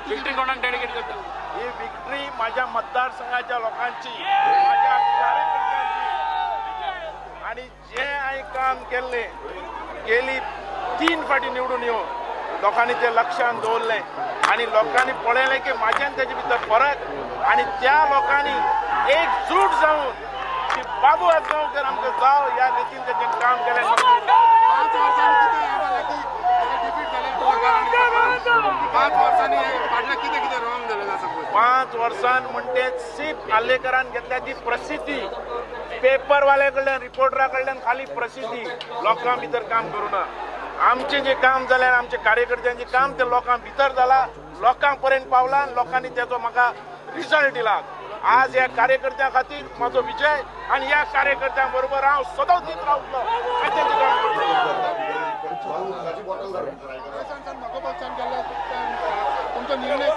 Victory कोणाक dedicate करता? ही victory माझ्या मतदारसंघाच्या लोकांची, माझ्या कार्यकर्त्यांची, आणि जे हांवें काम केल्ले गेली 3 फाटी निवडून येवन लोकांनी ते लक्षात दवरले आणि लोकांनी पळयलें की म्हाज्यान तेजे भितर फरक, आणि त्या लोकांनी एकजूट जावन की बाबू आजगांवकर आमकां जाव ह्या रितीन तेजें काम केलें. 5 वर्सांनी म्हणटे सीप आल्लेकरान घेतल्या ती प्रसिद्धी, पेपरवाले कडल्यान रिपोर्टरा कडल्यान खाली प्रसिद्धी, लोकां भितर काम करूना. आमचे जे काम जालें, आमचे कार्यकर्त्यांचे काम ते लोकां भितर जाला, लोकां पर्यंत पावला, लोकांनी तेजो म्हाका रिजल्ट दिला. आज ह्या कार्यकर्त्यां खातीर म्हजो विजय, आणि ह्या कार्यकर्त्यां बरोबर हांव सदांच दीत रावतलो आनी तेजें काम करतलो. तुमचा निर्णय